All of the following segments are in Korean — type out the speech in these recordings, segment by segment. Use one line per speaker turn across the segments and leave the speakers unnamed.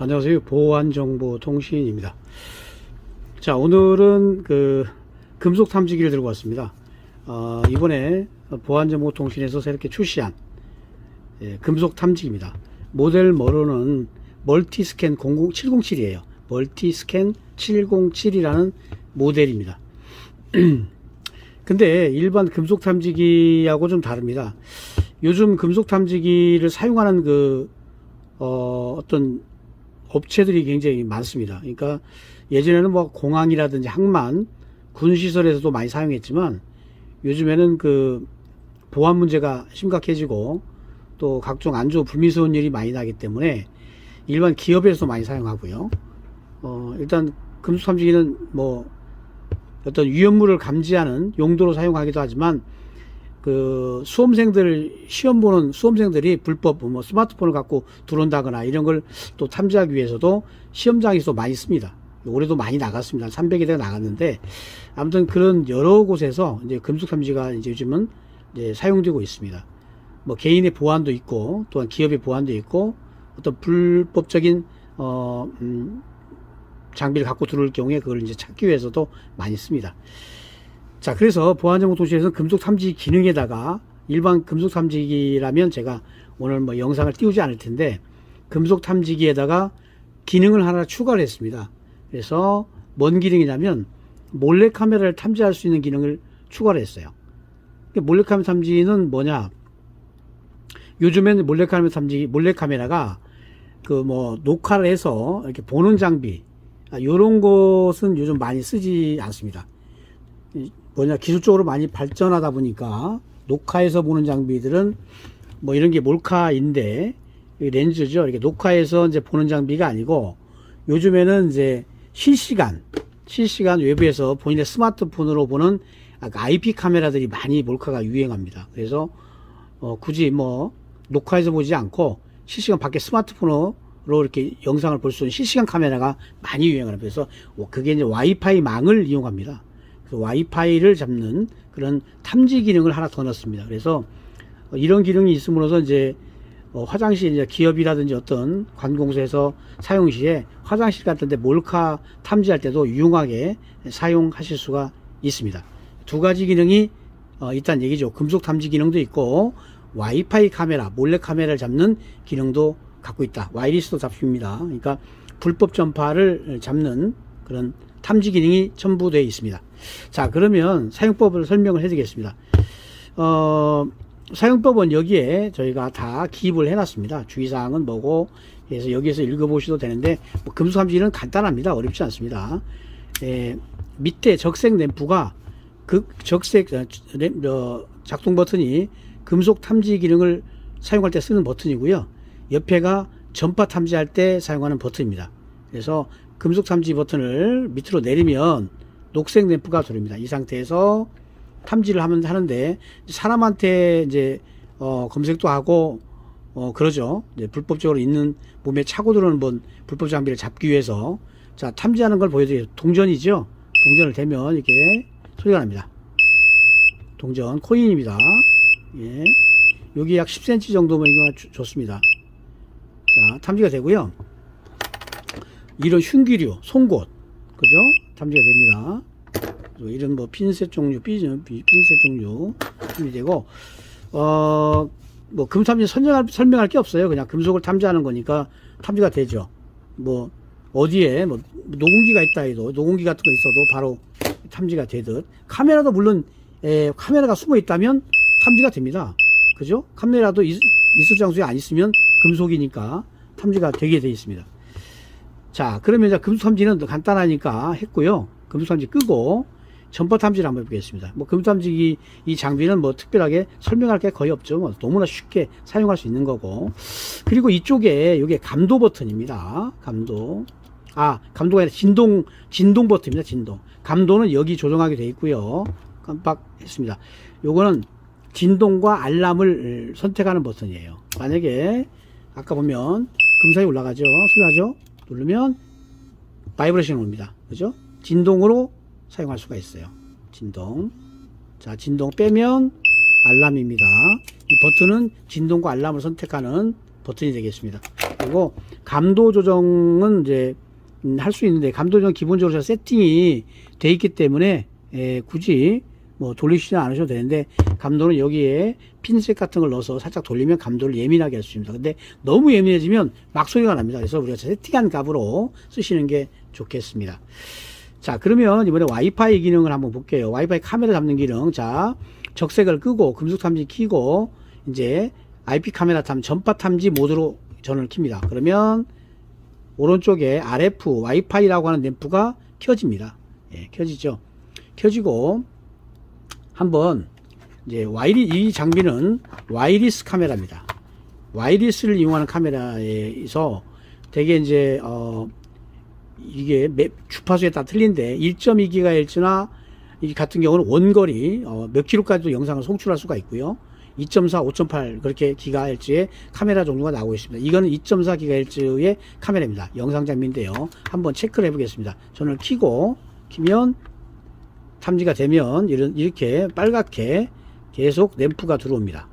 안녕하세요. 보안정보통신입니다. 자, 오늘은 금속 탐지기를 들고 왔습니다. 이번에 보안정보통신에서 새롭게 출시한 금속 탐지기입니다. 모델명으로는 멀티스캔 707이에요. 멀티스캔 707이라는 모델입니다. 근데 일반 금속 탐지기하고 좀 다릅니다. 요즘 금속 탐지기를 사용하는 어떤 업체들이 굉장히 많습니다. 그러니까 예전에는 뭐 공항이라든지 항만, 군시설에서도 많이 사용했지만 요즘에는 보안 문제가 심각해지고 또 각종 안 좋은 불미스러운 일이 많이 나기 때문에 일반 기업에서도 많이 사용하고요. 일단 금속 탐지기는 뭐 어떤 위험물을 감지하는 용도로 사용하기도 하지만 시험 보는 수험생들이 불법 스마트폰을 갖고 들어온다거나 이런 걸 또 탐지하기 위해서도 시험장에서 많이 씁니다. 올해도 많이 나갔습니다. 300여 대가 나갔는데 아무튼 그런 여러 곳에서 이제 금속 탐지가 이제 요즘은 이제 사용되고 있습니다. 뭐 개인의 보안도 있고 또한 기업의 보안도 있고 어떤 불법적인 장비를 갖고 들어올 경우에 그걸 이제 찾기 위해서도 많이 씁니다. 자, 그래서 보안정보통신에서는 금속 탐지 기능에다가 일반 금속 탐지기라면 제가 오늘 뭐 영상을 띄우지 않을 텐데 금속 탐지기에다가 기능을 하나 추가를 했습니다. 그래서 뭔 기능이냐면 몰래카메라를 탐지할 수 있는 기능을 추가를 했어요. 몰래카메라 탐지는 뭐냐? 요즘에는 몰래카메라가 녹화를 해서 이렇게 보는 장비, 요런 것은 요즘 많이 쓰지 않습니다. 기술적으로 많이 발전하다 보니까 녹화해서 보는 장비들은 뭐 이런 게 몰카인데 렌즈죠. 이렇게 녹화해서 이제 보는 장비가 아니고 요즘에는 이제 실시간 외부에서 본인의 스마트폰으로 보는 IP 카메라들이 많이 몰카가 유행합니다. 그래서 굳이 뭐 녹화해서 보지 않고 실시간 밖에 스마트폰으로 이렇게 영상을 볼 수 있는 실시간 카메라가 많이 유행을 합니다. 그래서 그게 이제 와이파이 망을 이용합니다. 그 와이파이를 잡는 그런 탐지 기능을 하나 더 넣었습니다. 그래서 이런 기능이 있음으로써 이제 화장실, 이제 기업이라든지 어떤 관공서에서 사용 시에 화장실 같은 데 몰카 탐지할 때도 유용하게 사용하실 수가 있습니다. 두 가지 기능이 있다는 얘기죠. 금속 탐지 기능도 있고 와이파이 카메라, 몰래 카메라를 잡는 기능도 갖고 있다. 와이리스도 잡힙니다. 그러니까 불법 전파를 잡는 그런 탐지 기능이 첨부되어 있습니다. 자, 그러면 사용법을 설명을 해드리겠습니다. 사용법은 여기에 저희가 다 기입을 해놨습니다. 주의사항은 뭐고, 그래서 여기에서 읽어보셔도 되는데, 금속 탐지기는 간단합니다. 어렵지 않습니다. 밑에 적색 램프가 적색 작동 버튼이 금속 탐지 기능을 사용할 때 쓰는 버튼이고요. 옆에가 전파 탐지할 때 사용하는 버튼입니다. 그래서 금속 탐지 버튼을 밑으로 내리면 녹색 램프가 들어옵니다. 이 상태에서 탐지를 하는데 사람한테 이제 검색도 하고 그러죠. 이제 불법적으로 있는 몸에 차고 들어오는 불법 장비를 잡기 위해서 자, 탐지하는 걸 보여드려요. 동전이죠. 동전을 대면 이렇게 소리가 납니다. 동전 코인입니다. 예. 여기 약 10cm 정도면 이거 좋습니다. 자, 탐지가 되고요. 이런 흉기류, 송곳, 그죠? 탐지가 됩니다. 이런 핀셋 종류, 핀셋 종류 탐지되고, 금탐지 설명할 게 없어요. 그냥 금속을 탐지하는 거니까 탐지가 되죠. 어디에 노공기가 있다 해도, 노공기 같은 거 있어도 바로 탐지가 되듯, 카메라도 물론, 카메라가 숨어 있다면 탐지가 됩니다. 그죠? 카메라도 있을 장소에 안 있으면 금속이니까 탐지가 되게 되어 있습니다. 자, 그러면 이제 금속 탐지는 간단하니까 했고요. 금속 탐지 끄고 전파 탐지를 한번 해보겠습니다. 금속 탐지기 이 장비는 특별하게 설명할 게 거의 없죠. 너무나 쉽게 사용할 수 있는 거고. 그리고 이쪽에 이게 감도 버튼입니다. 감도가 아니라 진동 버튼입니다. 진동. 감도는 여기 조정하게 되어 있고요. 깜빡했습니다. 요거는 진동과 알람을 선택하는 버튼이에요. 만약에 아까 보면 금상이 올라가죠. 소리 나죠? 누르면 바이브레이션 옵니다. 그죠? 진동으로 사용할 수가 있어요. 진동. 자, 진동 빼면 알람입니다. 이 버튼은 진동과 알람을 선택하는 버튼이 되겠습니다. 그리고 감도 조정은 이제 할 수 있는데 감도 조정 기본적으로 세팅이 돼 있기 때문에 굳이 뭐 돌리시지 않으셔도 되는데 감도는 여기에 핀셋 같은 걸 넣어서 살짝 돌리면 감도를 예민하게 할 수 있습니다. 근데 너무 예민해지면 막 소리가 납니다. 그래서 우리가 세팅한 값으로 쓰시는 게 좋겠습니다. 자, 그러면 이번에 와이파이 기능을 한번 볼게요. 와이파이 카메라 잡는 기능. 자, 적색을 끄고 금속 탐지 켜고 이제 IP 카메라 전파 탐지 모드로 전원을 킵니다. 그러면 오른쪽에 RF 와이파이라고 하는 램프가 켜집니다. 예, 켜지죠. 켜지고 한번 이제 이 장비는 와이리스 카메라입니다. 와이리스를 이용하는 카메라에서 되게 이제 이게 주파수에 따라 틀린데 1.2GHz나 이 같은 경우는 원거리 몇 킬로까지도 영상을 송출할 수가 있고요. 2.4, 5.8 그렇게 기가헤르츠의 카메라 종류가 나오고 있습니다. 이거는 2.4 기가헤르츠의 카메라입니다. 영상 장비인데요. 한번 체크를 해보겠습니다. 전원을 키면 탐지가 되면 이렇게 빨갛게 계속 램프가 들어옵니다.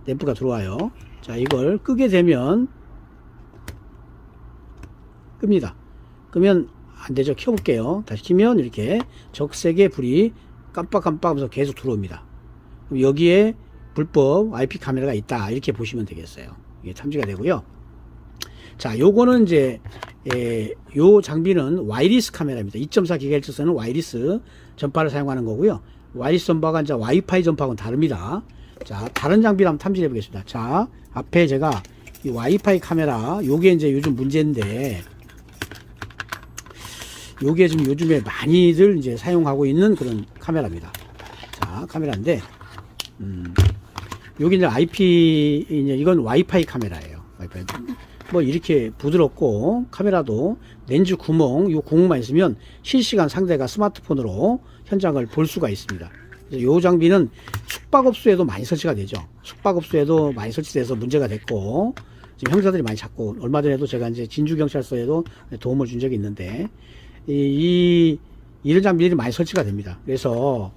램프가 들어와요. 자, 이걸 끄게 되면 끕니다. 끄면 안 되죠. 켜볼게요. 다시 키면 이렇게 적색의 불이 깜빡깜빡 하면서 계속 들어옵니다. 그럼 여기에 불법 IP 카메라가 있다. 이렇게 보시면 되겠어요. 이게 탐지가 되고요. 자, 요거는 이제, 요 장비는 와이리스 카메라입니다. 2.4GHz는 와이리스 전파를 사용하는 거고요. 와이리스 전파가 이제 와이파이 전파하고는 다릅니다. 자, 다른 장비를 한번 탐지해 보겠습니다. 자, 앞에 제가 이 와이파이 카메라, 요게 이제 요즘 문제인데, 요게 지금 요즘에 많이들 이제 사용하고 있는 그런 카메라입니다. 자, 카메라인데, 여기 이제 이건 와이파이 카메라예요. 와이파이. 뭐 이렇게 부드럽고 카메라도 렌즈 구멍, 요 구멍만 있으면 실시간 상대가 스마트폰으로 현장을 볼 수가 있습니다. 그래서 요 장비는 숙박업소에도 많이 설치가 되죠. 숙박업소에도 많이 설치돼서 문제가 됐고, 지금 형사들이 많이 찾고, 얼마 전에도 제가 이제 진주경찰서에도 도움을 준 적이 있는데, 이런 장비들이 많이 설치가 됩니다. 그래서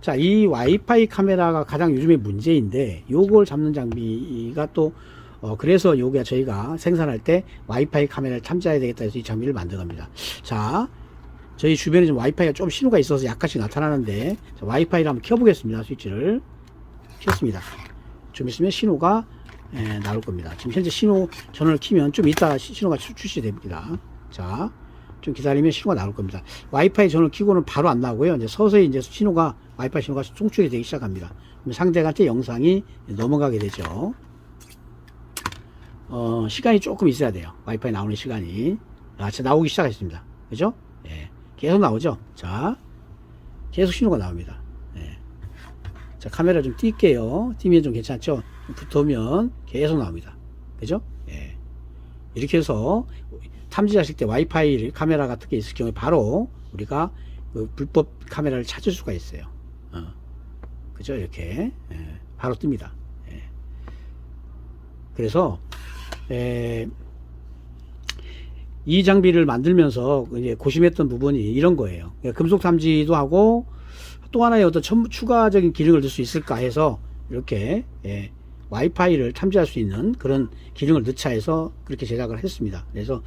자, 이 와이파이 카메라가 가장 요즘에 문제인데 요걸 잡는 장비가 또 그래서 요게 저희가 생산할 때 와이파이 카메라를 탐지해야 되겠다 해서 이 장비를 만든 겁니다. 자, 저희 주변에 좀 와이파이가 좀 신호가 있어서 약간씩 나타나는데 자, 와이파이를 한번 켜보겠습니다. 스위치를 켰습니다. 좀 있으면 신호가 나올 겁니다. 지금 현재 신호 전원을 키면 좀 이따가 신호가 출시됩니다. 자, 좀 기다리면 신호가 나올 겁니다. 와이파이 전원을 켜고는 바로 안 나오고요. 이제 서서히 이제 와이파이 신호가 송출이 되기 시작합니다. 그럼 상대한테 영상이 넘어가게 되죠. 시간이 조금 있어야 돼요. 와이파이 나오는 시간이. 나오기 시작했습니다. 그죠? 예. 계속 나오죠? 자, 계속 신호가 나옵니다. 예. 자, 카메라 좀 띄게요. 띄면 좀 괜찮죠? 붙으면 계속 나옵니다. 그죠? 예. 이렇게 해서 탐지하실 때 와이파이 카메라 같은 게 있을 경우에 바로 우리가 그 불법 카메라를 찾을 수가 있어요. 그죠? 이렇게 바로 뜹니다. 그래서 이 장비를 만들면서 이제 고심했던 부분이 이런 거예요. 금속 탐지도 하고 또 하나의 어떤 추가적인 기능을 넣을 수 있을까 해서 이렇게 와이파이를 탐지할 수 있는 그런 기능을 넣자 해서 그렇게 제작을 했습니다. 그래서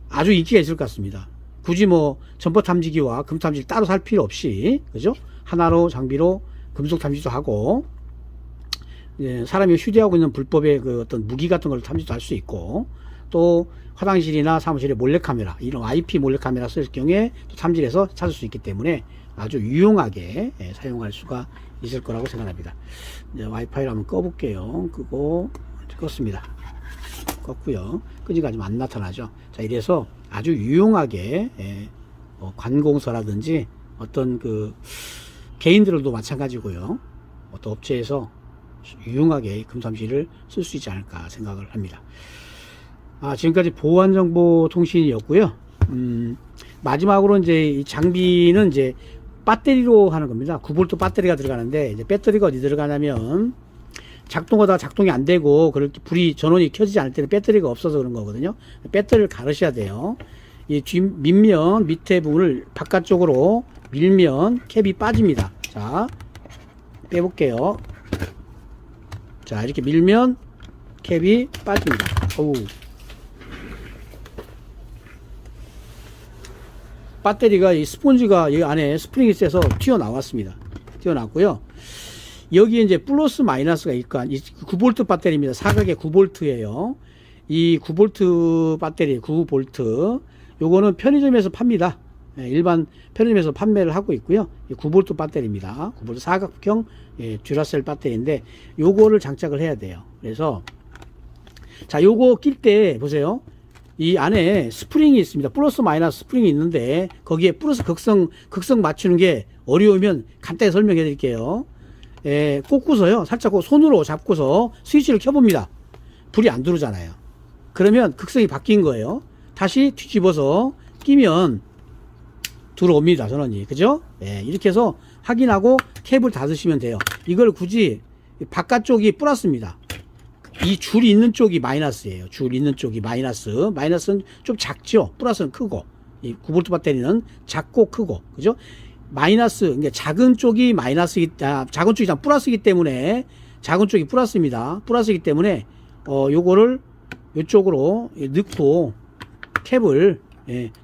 아주 인기가 있을 것 같습니다. 굳이 뭐 전파 탐지기와 금속 탐지기를 따로 살 필요 없이, 그죠? 하나로 장비로 금속 탐지도 하고, 사람이 휴대하고 있는 불법의 그 어떤 무기 같은 걸 탐지도 할 수 있고, 또 화장실이나 사무실에 몰래카메라, 이런 IP 몰래카메라 쓸 경우에 또 탐지해서 찾을 수 있기 때문에 아주 유용하게 사용할 수가 있을 거라고 생각합니다. 이제 와이파이를 한번 꺼볼게요. 끄고, 껐습니다. 껐고요. 끄지가 좀 안 나타나죠. 자, 이래서 아주 유용하게 관공서라든지 어떤 그 개인들도 마찬가지고요. 어떤 업체에서 유용하게 금탐지를 쓸 수 있지 않을까 생각을 합니다. 지금까지 보안정보통신이었고요. 마지막으로 이제 이 장비는 이제 배터리로 하는 겁니다. 9V 배터리가 들어가는데, 이제 배터리가 어디 들어가냐면 작동하다가 작동이 안 되고 그렇게 전원이 켜지지 않을 때는 배터리가 없어서 그런 거거든요. 배터리를 가르셔야 돼요. 이 밑면 밑에 부분을 바깥쪽으로 밀면 캡이 빠집니다. 자, 빼볼게요. 자, 이렇게 밀면 캡이 빠집니다. 어우. 배터리가 이 스폰지가 이 안에 스프링이 세서 튀어나왔습니다. 튀어나왔고요. 여기에 이제 플러스 마이너스가 있고, 이 9V 배터리입니다. 사각의 9V예요. 이 9V 배터리, 9V. 요거는 편의점에서 팝니다. 일반 편의점에서 판매를 하고 있고요. 9V 배터리입니다. 9V 사각형 듀라셀 배터리인데 요거를 장착을 해야 돼요. 그래서 자, 요거 낄 때 보세요. 이 안에 스프링이 있습니다. 플러스 마이너스 스프링이 있는데 거기에 플러스 극성 맞추는 게 어려우면 간단히 설명해 드릴게요. 꽂고서요. 살짝 손으로 잡고서 스위치를 켜봅니다. 불이 안 들어오잖아요. 그러면 극성이 바뀐 거예요. 다시 뒤집어서 끼면 들어옵니다. 전원이. 그죠? 이렇게 해서 확인하고 캡을 닫으시면 돼요. 이걸 굳이 바깥쪽이 플러스입니다. 이 줄 있는 쪽이 마이너스예요. 줄 있는 쪽이 마이너스. 마이너스는 좀 작죠. 플러스는 크고. 이 9V 배터리는 작고 크고. 그죠? 마이너스, 그러니까 작은 쪽이 작은 쪽이 플러스이기 때문에, 작은 쪽이 플러스입니다. 플러스이기 때문에, 요거를 요쪽으로 넣고 캡을,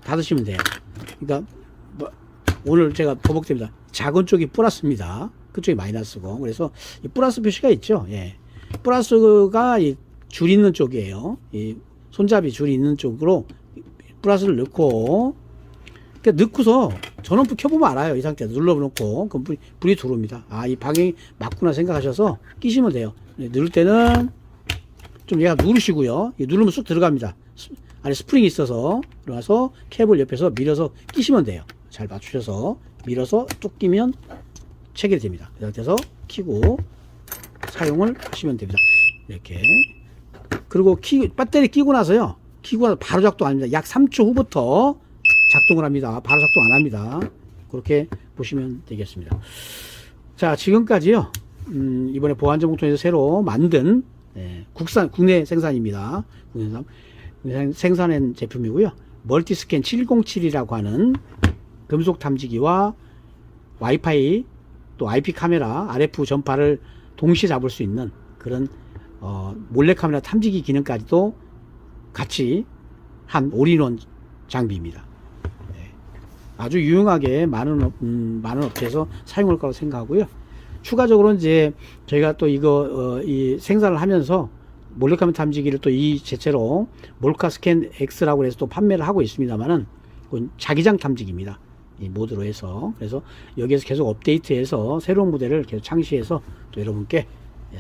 닫으시면 돼요. 그러니까, 오늘 제가 버벅댑니다. 작은 쪽이 플러스입니다. 그쪽이 마이너스고. 그래서 이 플러스 표시가 있죠. 플러스가 이 줄 있는 쪽이에요. 이 손잡이 줄 있는 쪽으로 플러스를 넣고, 그러니까 넣고서 전원부 켜보면 알아요. 이 상태에서 눌러놓고 그럼 불이 들어옵니다. 아, 이 방향이 맞구나 생각하셔서 끼시면 돼요. 누를 때는 좀 얘가 누르시고요. 누르면 쑥 들어갑니다. 안에 스프링이 있어서 들어가서 캡을 옆에서 밀어서 끼시면 돼요. 잘 맞추셔서 밀어서 뚝 끼면 체결이 됩니다. 그 상태에서 키고 사용을 하시면 됩니다. 이렇게. 그리고 배터리 끼고 나서요. 끼고 나서 바로 작동 안 합니다. 약 3초 후부터 작동을 합니다. 바로 작동 안 합니다. 그렇게 보시면 되겠습니다. 자, 지금까지요. 이번에 보안정보통에서 새로 만든 국내 생산입니다. 국내 생산한 제품이고요. 멀티스캔 707이라고 하는 금속 탐지기와 와이파이 또 IP 카메라, RF 전파를 동시에 잡을 수 있는 그런 몰래카메라 탐지기 기능까지도 같이 한 올인원 장비입니다. 아주 유용하게 많은 업체에서 사용할 거라고 생각하고요. 추가적으로 이제 저희가 또 이 생산을 하면서 몰래카메라 탐지기를 또 이 제체로 몰카스캔 X라고 해서 또 판매를 하고 있습니다만은 자기장 탐지기입니다. 이 모드로 해서. 그래서 여기에서 계속 업데이트해서 새로운 모델을 계속 창시해서 또 여러분께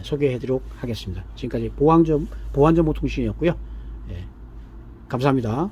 소개해 드리도록 하겠습니다. 지금까지 보안정보통신이었고요. 감사합니다.